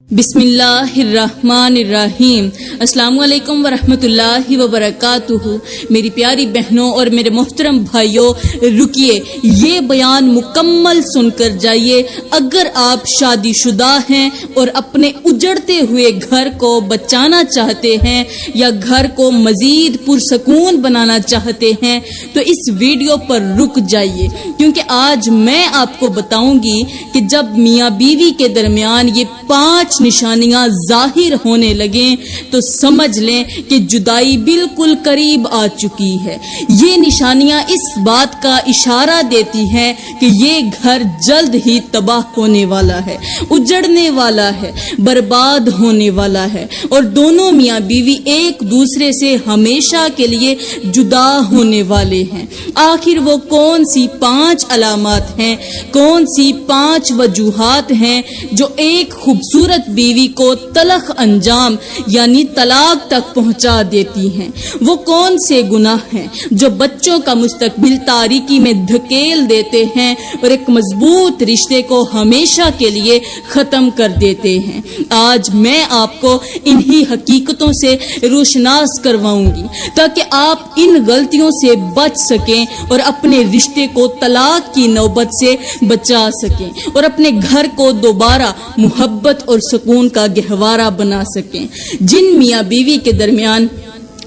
بسم اللہ الرحمن الرحیم۔ السلام علیکم ورحمۃ اللہ وبرکاتہ۔ میری پیاری بہنوں اور میرے محترم بھائیوں، رکیے، یہ بیان مکمل سن کر جائیے۔ اگر آپ شادی شدہ ہیں اور اپنے اجڑتے ہوئے گھر کو بچانا چاہتے ہیں یا گھر کو مزید پرسکون بنانا چاہتے ہیں تو اس ویڈیو پر رک جائیے، کیونکہ آج میں آپ کو بتاؤں گی کہ جب میاں بیوی کے درمیان یہ 5 نشانیاں ظاہر ہونے لگیں تو سمجھ لیں کہ جدائی بالکل قریب آ چکی ہے۔ یہ نشانیاں اس بات کا اشارہ دیتی ہیں کہ یہ گھر جلد ہی تباہ ہونے والا ہے، اجڑنے والا ہے، برباد ہونے والا ہے، اور دونوں میاں بیوی ایک دوسرے سے ہمیشہ کے لیے جدا ہونے والے ہیں۔ آخر وہ کون سی 5 علامات ہیں، کون سی 5 وجوہات ہیں جو ایک خوبصورت بیوی کو تلخ انجام یعنی طلاق تک پہنچا دیتی ہیں؟ وہ کون سے گناہ ہیں جو بچوں کا مستقبل تاریکی میں دھکیل دیتے ہیں اور ایک مضبوط رشتے کو ہمیشہ کے لیے ختم کر دیتے ہیں؟ آج میں آپ کو انہی حقیقتوں سے روشناس کرواؤں گی تاکہ آپ ان غلطیوں سے بچ سکیں اور اپنے رشتے کو طلاق کی نوبت سے بچا سکیں اور اپنے گھر کو دوبارہ محبت اور سکون کا گہوارہ بنا سکیں۔ جن میاں بیوی کے درمیان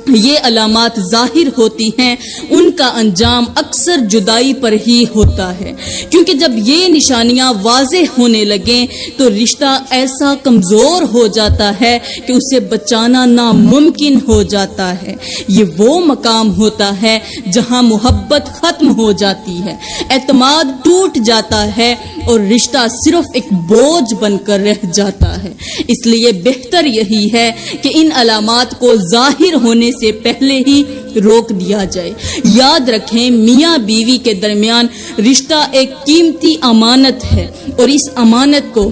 یہ علامات ظاہر ہوتی ہیں ان کا انجام اکثر جدائی پر ہی ہوتا ہے، کیونکہ جب یہ نشانیاں واضح ہونے لگیں تو رشتہ ایسا کمزور ہو جاتا ہے کہ اسے بچانا ناممکن ہو جاتا ہے۔ یہ وہ مقام ہوتا ہے جہاں محبت ختم ہو جاتی ہے، اعتماد ٹوٹ جاتا ہے اور رشتہ صرف ایک بوجھ بن کر رہ جاتا ہے۔ اس لیے بہتر یہی ہے کہ ان علامات کو ظاہر ہونے سے پہلے ہی روک دیا جائے۔ یاد رکھیں، میاں بیوی کے درمیان رشتہ ایک قیمتی امانت ہے اور اس امانت کو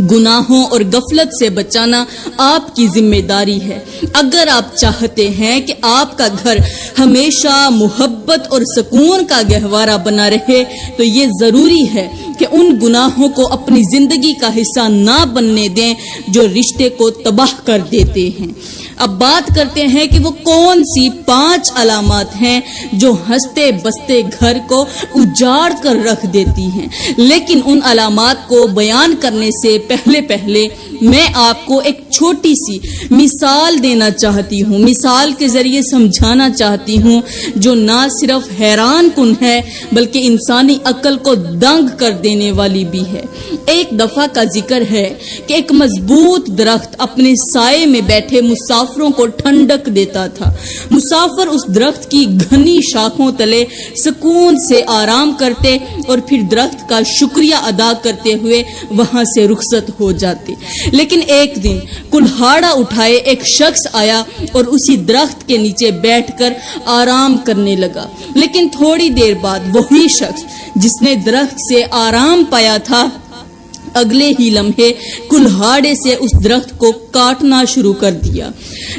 گناہوں اور غفلت سے بچانا آپ کی ذمہ داری ہے۔ اگر آپ چاہتے ہیں کہ آپ کا گھر ہمیشہ محبت اور سکون کا گہوارہ بنا رہے تو یہ ضروری ہے کہ ان گناہوں کو اپنی زندگی کا حصہ نہ بننے دیں جو رشتے کو تباہ کر دیتے ہیں۔ اب بات کرتے ہیں کہ وہ کون سی 5 علامات ہیں جو ہنستے بستے گھر کو اجاڑ کر رکھ دیتی ہیں۔ لیکن ان علامات کو بیان کرنے سے پہلے میں آپ کو ایک چھوٹی سی مثال دینا چاہتی ہوں، مثال کے ذریعے سمجھانا چاہتی ہوں جو نہ صرف حیران کن ہے بلکہ انسانی عقل کو دنگ کر دینے والی بھی ہے۔ ایک دفعہ کا ذکر ہے کہ ایک مضبوط درخت اپنے سائے میں بیٹھے مسافروں کو ٹھنڈک دیتا تھا۔ مسافر اس درخت کی گھنی شاخوں تلے سکون سے آرام کرتے اور پھر درخت کا شکریہ ادا کرتے ہوئے وہاں سے رخصت ہو جاتے۔ لیکن ایک دن کلہاڑا اٹھائے ایک شخص آیا اور اسی درخت کے نیچے بیٹھ کر آرام کرنے لگا۔ لیکن تھوڑی دیر بعد وہی شخص جس نے درخت سے آرام پایا تھا اگلے ہی لمحے کلہاڑے سے اس درخت کو کاٹنا شروع کر دیا۔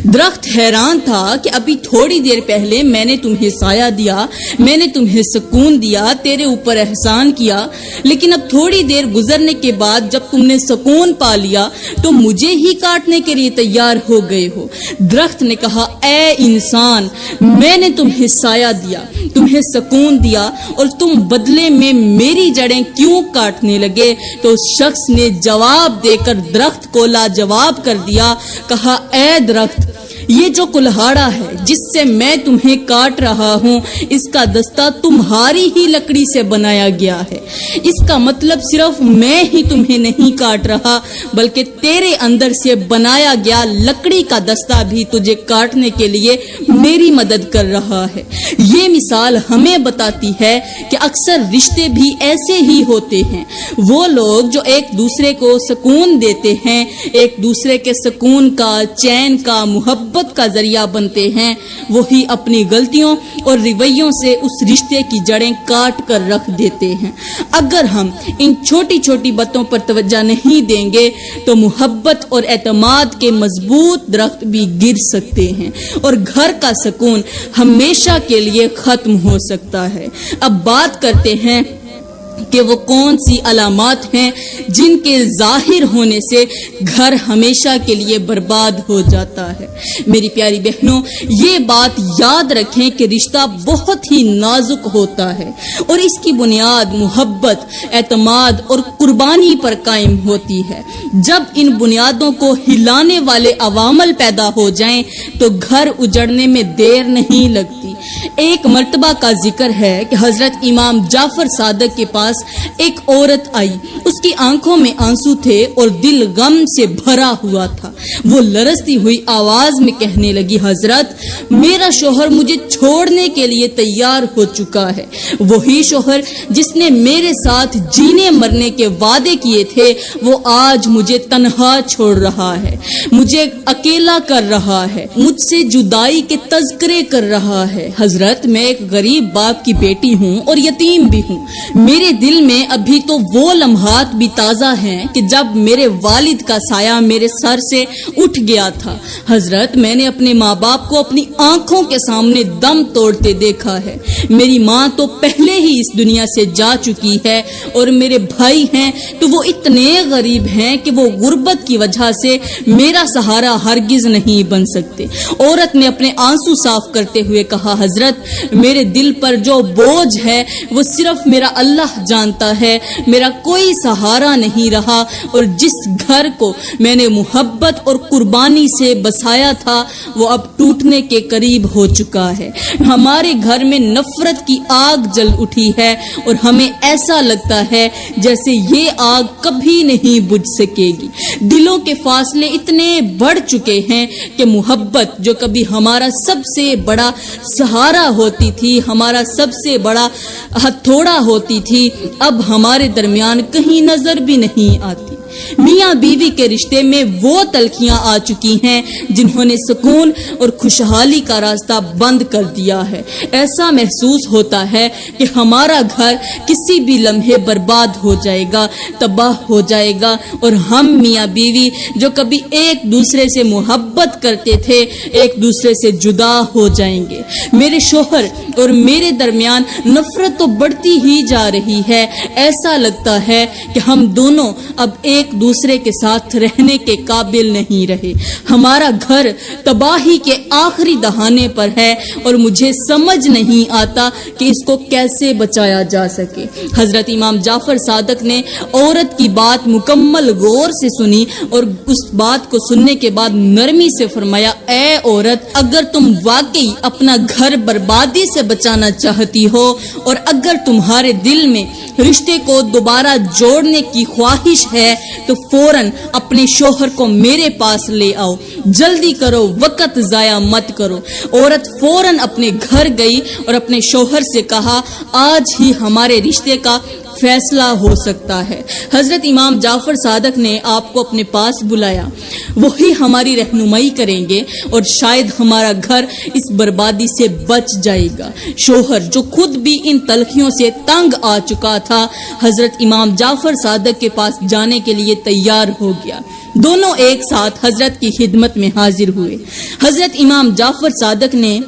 درخت حیران تھا کہ ابھی تھوڑی دیر پہلے میں نے تمہیں سایہ دیا، میں نے تمہیں سکون دیا، تیرے اوپر احسان کیا، لیکن اب تھوڑی دیر گزرنے کے بعد جب تم نے سکون پا لیا تو مجھے ہی کاٹنے کے لیے تیار ہو گئے ہو۔ درخت نے کہا، اے انسان، میں نے تمہیں سایہ دیا، تمہیں سکون دیا، اور تم بدلے میں میری جڑیں کیوں کاٹنے لگے؟ تو اس شخص نے جواب دے کر درخت کو لاجواب کر دیا، کہا، اے درخت، یہ جو کلہاڑا ہے جس سے میں تمہیں کاٹ رہا ہوں اس کا دستہ تمہاری ہی لکڑی سے بنایا گیا ہے۔ اس کا مطلب صرف میں ہی تمہیں نہیں کاٹ رہا بلکہ تیرے اندر سے بنایا گیا لکڑی کا دستہ بھی تجھے کاٹنے کے لیے میری مدد کر رہا ہے۔ یہ مثال ہمیں بتاتی ہے کہ اکثر رشتے بھی ایسے ہی ہوتے ہیں۔ وہ لوگ جو ایک دوسرے کو سکون دیتے ہیں، ایک دوسرے کے سکون کا، چین کا، محبت کا ذریعہ بنتے ہیں، وہی اپنی غلطیوں اور رویوں سے اس رشتے کی جڑیں کاٹ کر رکھ دیتے ہیں۔ اگر ہم ان چھوٹی چھوٹی باتوں پر توجہ نہیں دیں گے تو محبت اور اعتماد کے مضبوط درخت بھی گر سکتے ہیں اور گھر کا سکون ہمیشہ کے لیے ختم ہو سکتا ہے۔ اب بات کرتے ہیں کہ وہ کون سی علامات ہیں جن کے ظاہر ہونے سے گھر ہمیشہ کے لیے برباد ہو جاتا ہے۔ میری پیاری بہنوں، یہ بات یاد رکھیں کہ رشتہ بہت ہی نازک ہوتا ہے اور اس کی بنیاد محبت، اعتماد اور قربانی پر قائم ہوتی ہے۔ جب ان بنیادوں کو ہلانے والے عوامل پیدا ہو جائیں تو گھر اجڑنے میں دیر نہیں لگتی۔ ایک مرتبہ کا ذکر ہے کہ حضرت امام جعفر صادق کے پاس ایک عورت آئی۔ اس کی آنکھوں میں آنسو تھے اور دل غم سے بھرا ہوا تھا۔ وہ لرزتی ہوئی آواز میں کہنے لگی، حضرت میرا شوہر مجھے چھوڑنے کے لیے تیار ہو چکا ہے۔ وہی شوہر جس نے میرے ساتھ جینے مرنے کے وعدے کیے تھے وہ آج مجھے تنہا چھوڑ رہا ہے، مجھے اکیلا کر رہا ہے، مجھ سے جدائی کے تذکرے کر رہا ہے۔ حضرت میں ایک غریب باپ کی بیٹی ہوں اور یتیم بھی ہوں۔ میرے دل میں ابھی تو وہ لمحات بھی تازہ ہیں کہ جب میرے والد کا سایہ میرے سر سے اٹھ گیا تھا۔ حضرت میں نے اپنے ماں باپ کو اپنی آنکھوں کے سامنے دم توڑتے دیکھا ہے۔ میری ماں تو پہلے ہی اس دنیا سے جا چکی ہے اور میرے بھائی ہیں تو وہ اتنے غریب ہیں کہ وہ غربت کی وجہ سے میرا سہارا ہرگز نہیں بن سکتے۔ عورت نے اپنے آنسو صاف کرتے ہوئے کہا، حضرت میرے دل پر جو بوجھ ہے وہ صرف میرا اللہ جانتا ہے، میرا کوئی سہارا نہیں رہا اور جس گھر کو میں نے محبت اور قربانی سے بسایا تھا وہ اب ٹوٹنے کے قریب ہو چکا ہے۔ ہمارے گھر میں نفرت کی آگ جل اٹھی ہے اور ہمیں ایسا لگتا ہے جیسے یہ آگ کبھی نہیں بجھ سکے گی۔ دلوں کے فاصلے اتنے بڑھ چکے ہیں کہ محبت جو کبھی ہمارا سب سے بڑا سہارا ہوتی تھی، ہمارا سب سے بڑا ہتھوڑا ہوتی تھی، اب ہمارے درمیان کہیں نظر بھی نہیں آتی۔ میاں بیوی کے رشتے میں وہ تلخیاں آ چکی ہیں جنہوں نے سکون اور خوشحالی کا راستہ بند کر دیا ہے۔ ایسا محسوس ہوتا ہے کہ ہمارا گھر کسی بھی لمحے برباد ہو جائے گا، تباہ ہو جائے گا اور ہم میاں بیوی جو کبھی ایک دوسرے سے محبت کرتے تھے ایک دوسرے سے جدا ہو جائیں گے۔ میرے شوہر اور میرے درمیان نفرت تو بڑھتی ہی جا رہی ہے۔ ایسا لگتا ہے کہ ہم دونوں اب ایک دوسرے کے ساتھ رہنے کے قابل نہیں رہے۔ ہمارا گھر تباہی کے آخری دہانے پر ہے اور مجھے سمجھ نہیں آتا کہ اس کو کیسے بچایا جا سکے۔ حضرت امام جعفر صادق نے عورت کی بات مکمل غور سے سنی اور اس بات کو سننے کے بعد نرمی سے فرمایا، اے عورت، اگر تم واقعی اپنا گھر بربادی سے بچانا چاہتی ہو اور اگر تمہارے دل میں رشتے کو دوبارہ جوڑنے کی خواہش ہے تو فوراً اپنے شوہر کو میرے پاس لے آؤ، جلدی کرو، وقت ضائع مت کرو۔ عورت فوراً اپنے گھر گئی اور اپنے شوہر سے کہا، آج ہی ہمارے رشتے کا فیصلہ ہو سکتا ہے۔ حضرت امام جعفر صادق نے آپ کو اپنے پاس بلایا، وہی ہماری رہنمائی کریں گے اور شاید ہمارا گھر اس بربادی سے بچ جائے گا۔ شوہر جو خود بھی ان تلخیوں سے تنگ آ چکا تھا حضرت امام جعفر صادق کے پاس جانے کے لیے تیار ہو گیا۔ دونوں ایک ساتھ حضرت کی خدمت میں حاضر ہوئے۔ حضرت امام جعفر صادق نے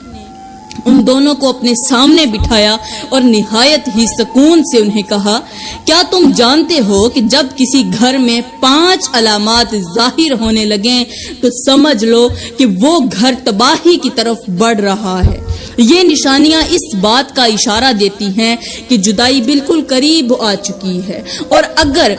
ان دونوں کو اپنے سامنے بٹھایا اور نہایت ہی سکون سے انہیں کہا، کیا تم جانتے ہو کہ جب کسی گھر میں 5 علامات ظاہر ہونے لگیں تو سمجھ لو کہ وہ گھر تباہی کی طرف بڑھ رہا ہے۔ یہ نشانیاں اس بات کا اشارہ دیتی ہیں کہ جدائی بالکل قریب آ چکی ہے اور اگر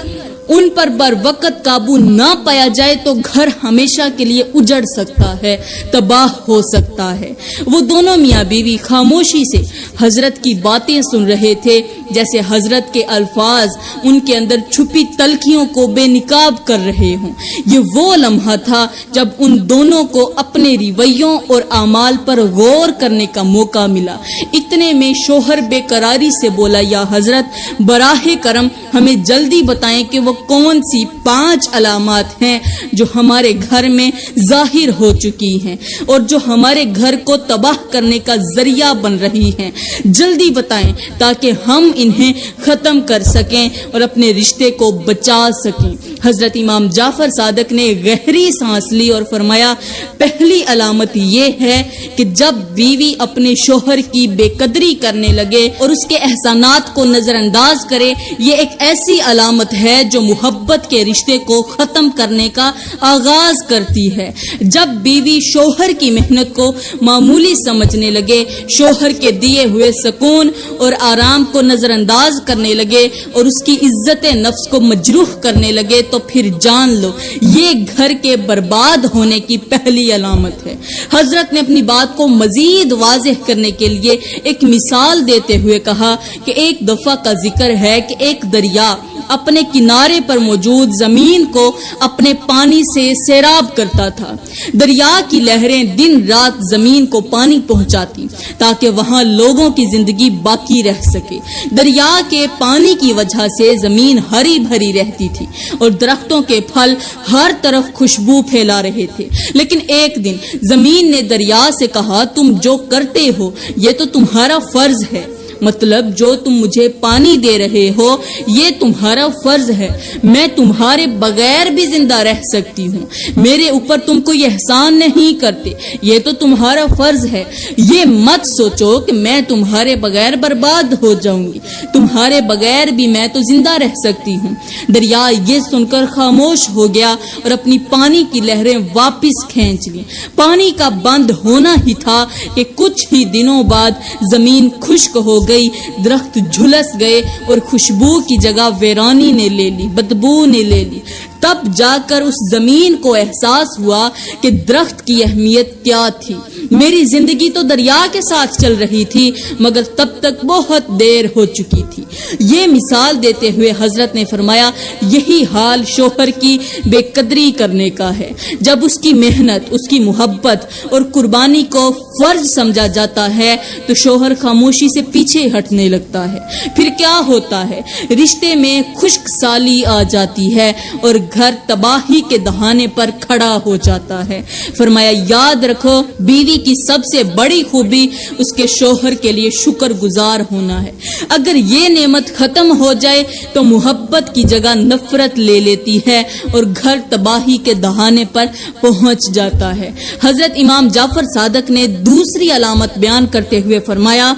ان پر بر وقت قابو نہ پایا جائے تو گھر ہمیشہ کے لیے اجڑ سکتا ہے، تباہ ہو سکتا ہے۔ وہ دونوں میاں بیوی خاموشی سے حضرت کی باتیں سن رہے تھے، جیسے حضرت کے الفاظ ان کے اندر چھپی تلخیوں کو بے نقاب کر رہے ہوں۔ یہ وہ لمحہ تھا جب ان دونوں کو اپنے رویوں اور اعمال پر غور کرنے کا موقع ملا۔ اتنے میں شوہر بے قراری سے بولا، یا حضرت براہ کرم ہمیں جلدی بتائیں کہ وہ کون سی 5 علامات ہیں جو ہمارے گھر میں ظاہر ہو چکی ہیں اور جو ہمارے گھر کو تباہ کرنے کا ذریعہ بن رہی ہیں۔ جلدی بتائیں تاکہ ہم انہیں ختم کر سکیں اور اپنے رشتے کو بچا سکیں۔ حضرت امام جعفر صادق نے گہری سانس لی اور فرمایا پہلی علامت یہ ہے کہ جب بیوی اپنے شوہر کی بے قدری کرنے لگے اور اس کے احسانات کو نظر انداز کرے، یہ ایک ایسی علامت ہے جو محبت کے رشتے کو ختم کرنے کا آغاز کرتی ہے۔ جب بیوی شوہر کی محنت کو معمولی سمجھنے لگے، شوہر کے دیے ہوئے سکون اور آرام کو نظر انداز کرنے لگے اور اس کی عزت نفس کو مجروح کرنے لگے تو پھر جان لو یہ گھر کے برباد ہونے کی پہلی علامت ہے۔ حضرت نے اپنی بات کو مزید واضح کرنے کے لیے ایک مثال دیتے ہوئے کہا کہ ایک دفعہ کا ذکر ہے کہ ایک دریا اپنے کنارے پر موجود زمین کو اپنے پانی سے سیراب کرتا تھا۔ دریا کی لہریں دن رات زمین کو پانی پہنچاتی تاکہ وہاں لوگوں کی زندگی باقی رہ سکے۔ دریا کے پانی کی وجہ سے زمین ہری بھری رہتی تھی اور درختوں کے پھل ہر طرف خوشبو پھیلا رہے تھے۔ لیکن ایک دن زمین نے دریا سے کہا تم جو کرتے ہو یہ تو تمہارا فرض ہے، مطلب جو تم مجھے پانی دے رہے ہو یہ تمہارا فرض ہے، میں تمہارے بغیر بھی زندہ رہ سکتی ہوں، میرے اوپر تم کوئی احسان نہیں کرتے، یہ تو تمہارا فرض ہے، یہ مت سوچو کہ میں تمہارے بغیر برباد ہو جاؤں گی، تمہارے بغیر بھی میں تو زندہ رہ سکتی ہوں۔ دریا یہ سن کر خاموش ہو گیا اور اپنی پانی کی لہریں واپس کھینچ لی۔ پانی کا بند ہونا ہی تھا کہ کچھ ہی دنوں بعد زمین خشک ہو گئی، درخت جھلس گئے اور خوشبو کی جگہ ویرانی نے لے لی، بدبو نے لے لی۔ تب جا کر اس زمین کو احساس ہوا کہ درخت کی اہمیت کیا تھی۔ میری زندگی تو دریا کے ساتھ چل رہی تھی مگر تب تک بہت دیر ہو چکی تھی۔ یہ مثال دیتے ہوئے حضرت نے فرمایا یہی حال شوہر کی بے قدری کرنے کا ہے۔ جب اس کی محنت، اس کی محبت اور قربانی کو فرض سمجھا جاتا ہے تو شوہر خاموشی سے پیچھے ہٹنے لگتا ہے۔ پھر کیا ہوتا ہے؟ رشتے میں خشک سالی آ جاتی ہے اور گھر تباہی کے دہانے پر کھڑا ہو جاتا ہے۔ فرمایا یاد رکھو بیوی کی سب سے بڑی خوبی اس کے شوہر کے لیے شکر گزار ہونا ہے۔ اگر یہ نعمت ختم ہو جائے تو محبت کی جگہ نفرت لے لیتی ہے اور گھر تباہی کے دہانے پر پہنچ جاتا ہے۔ حضرت امام جعفر صادق نے دوسری علامت بیان کرتے ہوئے فرمایا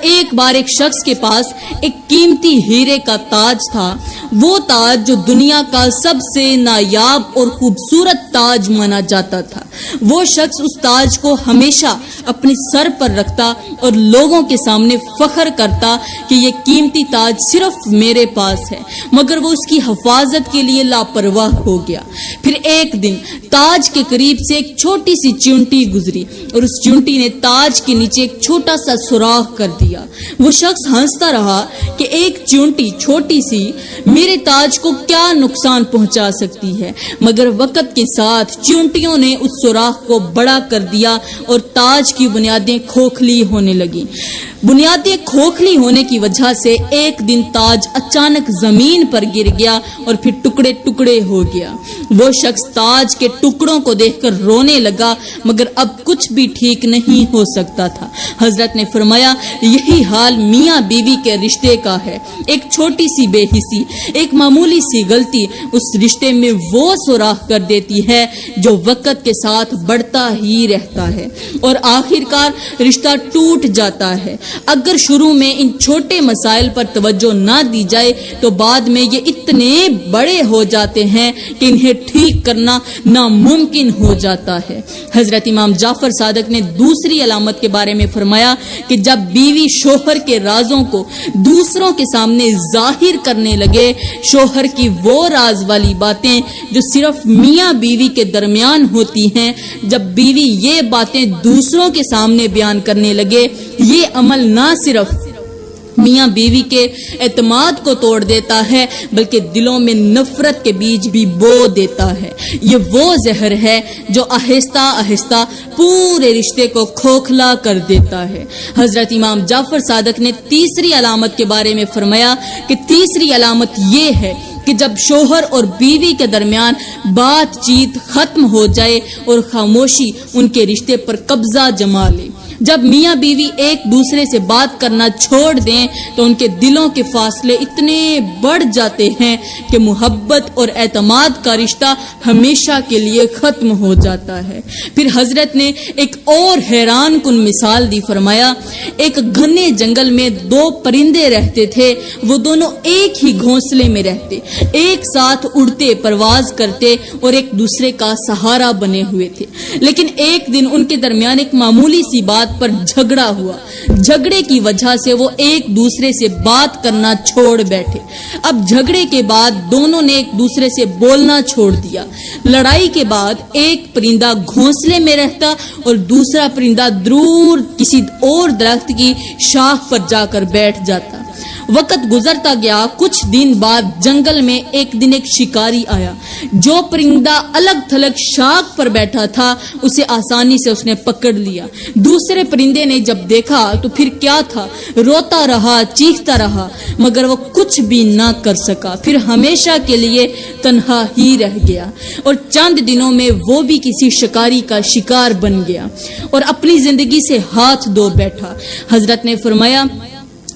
ایک بار ایک شخص کے پاس ایک قیمتی ہیرے کا تاج تھا۔ وہ تاج جو دنیا کا سب سے نایاب اور خوبصورت تاج مانا جاتا تھا۔ وہ شخص اس تاج کو ہمیشہ اپنے سر پر رکھتا اور لوگوں کے سامنے فخر کرتا کہ یہ قیمتی تاج صرف میرے پاس ہے، مگر وہ اس کی حفاظت کے لیے لاپرواہ ہو گیا۔ پھر ایک دن تاج کے قریب سے ایک چھوٹی سی چونٹی گزری اور اس چونٹی نے تاج کے نیچے ایک چھوٹا سا سوراخ کر دیا۔ وہ شخص ہنستا رہا کہ ایک چونٹی چھوٹی سی میرے تاج کو کیا نقصان پہنچا سکتی ہے، مگر وقت کے ساتھ چونٹیوں نے اس سوراخ کو بڑا کر دیا اور تاج کی بنیادیں کھوکھلی ہونے لگیں۔ بنیادیں کھوکھلی ہونے کی وجہ سے ایک دن تاج اچانک زمین پر گر گیا اور پھر ٹکڑے ٹکڑے ہو گیا۔ وہ شخص تاج کے ٹکڑوں کو دیکھ کر رونے لگا مگر اب کچھ بھی ٹھیک نہیں ہو سکتا تھا۔ حضرت نے فرمایا یہی حال میاں بیوی کے رشتے کا ہے۔ ایک چھوٹی سی بے حسی، ایک معمولی سی غلطی اس رشتے میں وہ سوراخ کر دیتی ہے جو وقت کے ساتھ بڑھتا ہی رہتا ہے اور آخر کار رشتہ ٹوٹ جاتا ہے۔ اگر شروع میں ان چھوٹے مسائل پر توجہ نہ دی جائے تو بعد میں یہ اتنے بڑے ہو جاتے ہیں کہ انہیں ٹھیک کرنا ناممکن ہو جاتا ہے۔ حضرت امام جعفر صادق نے دوسری علامت کے بارے میں فرمایا کہ جب بیوی شوہر کے رازوں کو دوسروں کے سامنے ظاہر کرنے لگے، شوہر کی وہ راز والی باتیں جو صرف میاں بیوی کے درمیان ہوتی ہیں، جب بیوی یہ باتیں دوسروں کے سامنے بیان کرنے لگے، یہ عمل نہ صرف میاں بیوی کے اعتماد کو توڑ دیتا ہے بلکہ دلوں میں نفرت کے بیج بھی بو دیتا ہے۔ یہ وہ زہر ہے جو آہستہ آہستہ پورے رشتے کو کھوکھلا کر دیتا ہے۔ حضرت امام جعفر صادق نے تیسری علامت کے بارے میں فرمایا کہ تیسری علامت یہ ہے کہ جب شوہر اور بیوی کے درمیان بات چیت ختم ہو جائے اور خاموشی ان کے رشتے پر قبضہ جما لے۔ جب میاں بیوی ایک دوسرے سے بات کرنا چھوڑ دیں تو ان کے دلوں کے فاصلے اتنے بڑھ جاتے ہیں کہ محبت اور اعتماد کا رشتہ ہمیشہ کے لیے ختم ہو جاتا ہے۔ پھر حضرت نے ایک اور حیران کن مثال دی، فرمایا ایک گھنے جنگل میں دو پرندے رہتے تھے، وہ دونوں ایک ہی گھونسلے میں رہتے، ایک ساتھ اڑتے، پرواز کرتے اور ایک دوسرے کا سہارا بنے ہوئے تھے۔ لیکن ایک دن ان کے درمیان ایک معمولی سی بات پر جھگڑا ہوا۔ جھگڑے کی وجہ سے وہ ایک دوسرے سے بات کرنا چھوڑ بیٹھے۔ اب جھگڑے کے بعد دونوں نے ایک دوسرے سے بولنا چھوڑ دیا۔ لڑائی کے بعد ایک پرندہ گھونسلے میں رہتا اور دوسرا پرندہ دور کسی اور درخت کی شاخ پر جا کر بیٹھ جاتا۔ وقت گزرتا گیا، کچھ دن بعد جنگل میں ایک دن ایک شکاری آیا۔ جو پرندہ الگ تھلگ شاخ پر بیٹھا تھا اسے آسانی سے اس نے پکڑ لیا۔ دوسرے پرندے نے جب دیکھا تو پھر کیا تھا، روتا رہا، چیختا رہا، مگر وہ کچھ بھی نہ کر سکا، پھر ہمیشہ کے لیے تنہا ہی رہ گیا اور چند دنوں میں وہ بھی کسی شکاری کا شکار بن گیا اور اپنی زندگی سے ہاتھ دھو بیٹھا۔ حضرت نے فرمایا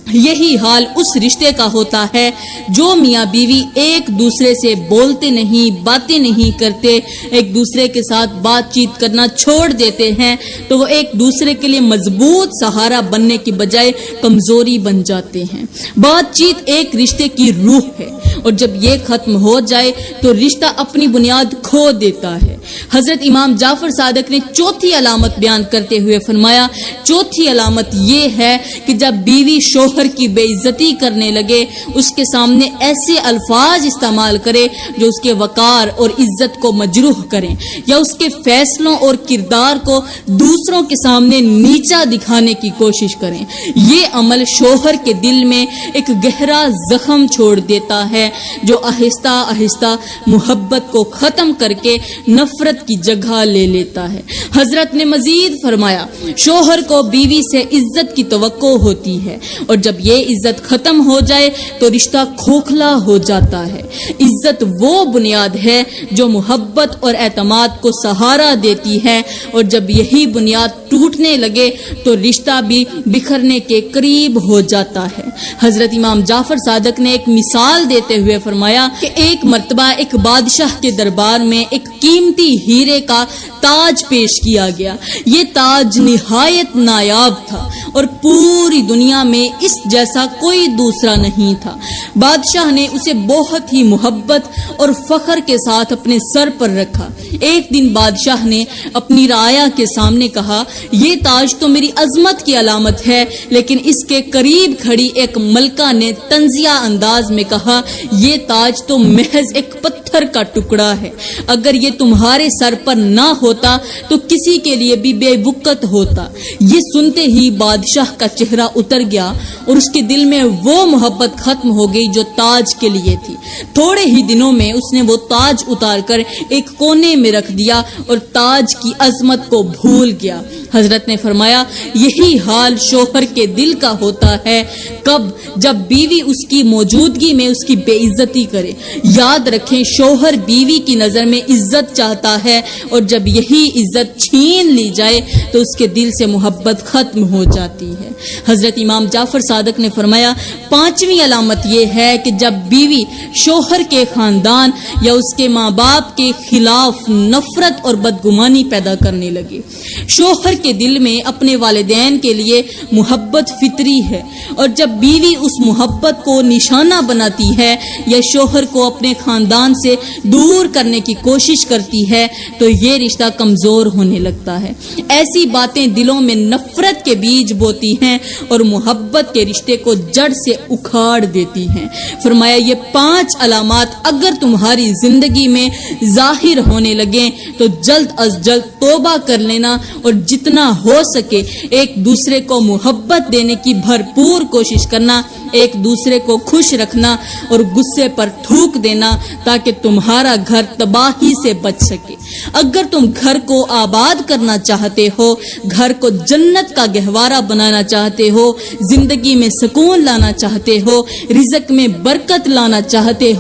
یہی حال اس رشتے کا ہوتا ہے جو میاں بیوی ایک دوسرے سے بولتے نہیں، باتیں نہیں کرتے، ایک دوسرے کے ساتھ بات چیت کرنا چھوڑ دیتے ہیں تو وہ ایک دوسرے کے لیے مضبوط سہارا بننے کی بجائے کمزوری بن جاتے ہیں۔ بات چیت ایک رشتے کی روح ہے اور جب یہ ختم ہو جائے تو رشتہ اپنی بنیاد کھو دیتا ہے۔ حضرت امام جعفر صادق نے چوتھی علامت بیان کرتے ہوئے فرمایا، چوتھی علامت یہ ہے کہ جب بیوی شوہر کی بے عزتی کرنے لگے، اس کے سامنے ایسے الفاظ استعمال کرے جو اس کے وقار اور عزت کو مجروح کریں یا اس کے فیصلوں اور کردار کو دوسروں کے سامنے نیچا دکھانے کی کوشش کریں، یہ عمل شوہر کے دل میں ایک گہرا زخم چھوڑ دیتا ہے جو آہستہ آہستہ محبت کو ختم کر کے نفرت کی جگہ لے لیتا ہے۔ حضرت نے مزید فرمایا شوہر کو بیوی سے عزت کی توقع ہوتی ہے اور جب یہ عزت ختم ہو جائے تو رشتہ کھوکھلا ہو جاتا ہے۔ عزت وہ بنیاد ہے جو محبت اور اعتماد کو سہارا دیتی ہے اور جب یہی بنیاد ٹوٹنے لگے تو رشتہ بھی بکھرنے کے قریب ہو جاتا ہے۔ حضرت امام جعفر صادق نے ایک مثال دیتے ہوئے فرمایا کہ ایک مرتبہ ایک بادشاہ کے دربار میں ایک قیمتی ہیرے کا تاج پیش کیا گیا۔ یہ تاج نہایت نایاب تھا اور پوری دنیا میں اس جیسا کوئی دوسرا نہیں تھا۔ بادشاہ نے اسے بہت ہی محبت اور فخر کے ساتھ اپنے سر پر رکھا۔ ایک دن بادشاہ نے اپنی رعایا کے سامنے کہا، یہ تاج تو میری عظمت کی علامت ہے، لیکن اس کے قریب کھڑی ایک ملکہ نے طنزیہ انداز میں کہا، یہ تاج تو محض ایک پتھر کا ٹکڑا ہے، اگر یہ تمہارے سر پر نہ ہوتا تو کسی کے لیے بھی بے وقت ہوتا۔ یہ سنتے ہی بادشاہ کا چہرہ اتر گیا اور اس کے دل میں وہ محبت ختم ہو گئی جو تاج کے لیے تھی۔ تھوڑے ہی دنوں میں اس نے وہ تاج اتار کر ایک کونے میں رکھ دیا اور تاج کی عظمت کو بھول گیا۔ حضرت نے فرمایا یہی حال شوہر کے دل کا ہوتا ہے کب جب بیوی اس کی موجودگی میں اس کی بے عزتی کرے۔ یاد رکھیں شوہر بیوی کی نظر میں عزت چاہتا ہے اور جب یہی عزت چھین لی جائے تو اس کے دل سے محبت ختم ہو جاتی ہے۔ حضرت امام جعفر صادق نے فرمایا پانچویں علامت یہ ہے کہ جب بیوی شوہر کے خاندان یا اس کے ماں باپ کے خلاف نفرت اور بدگمانی پیدا کرنے لگے۔ شوہر کے دل میں اپنے والدین کے لیے محبت فطری ہے اور جب بیوی اس محبت کو نشانہ بناتی ہے یا شوہر کو اپنے خاندان سے دور کرنے کی کوشش کرتی ہے تو یہ رشتہ کمزور ہونے لگتا ہے۔ ایسی باتیں دلوں میں نفرت کے بیج بوتی ہیں اور محبت کے رشتے کو جڑ سے اکھاڑ دیتی ہیں۔ فرمایا یہ 5 علامات اگر تمہاری زندگی میں ظاہر ہونے لگیں تو جلد از جلد توبہ کر لینا اور جتنا ہو سکے ایک دوسرے کو محبت دینے کی بھرپور کوشش کرنا، ایک دوسرے کو خوش رکھنا اور غصے پر تھوک دینا تاکہ تمہارا گھر تباہی سے بچ سکے۔ اگر تم گھر کو آباد کرنا چاہتے ہو، گھر کو جنت کا گہوارہ بنانا چاہتے ہو، زندگی میں سکون لانا چاہتے ہو، رزق میں برکت لانا چاہتے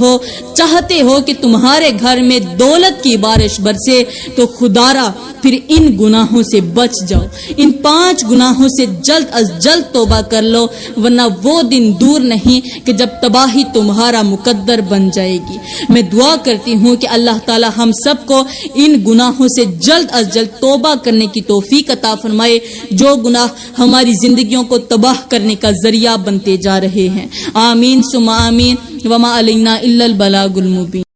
ہو کہ تمہارے گھر میں دولت کی بارش برسے تو خدارا پھر ان گناہوں سے بچ بچ جاؤ، ان 5 گناہوں سے جلد از جلد توبہ کر لو، ورنہ وہ دن دور نہیں کہ جب تباہی تمہارا مقدر بن جائے گی۔ میں دعا کرتی ہوں کہ اللہ تعالی ہم سب کو ان گناہوں سے جلد از جلد توبہ کرنے کی توفیق عطا فرمائے جو گناہ ہماری زندگیوں کو تباہ کرنے کا ذریعہ بنتے جا رہے ہیں۔ آمین ثم آمین، وما علینا الا البلاغ المبین۔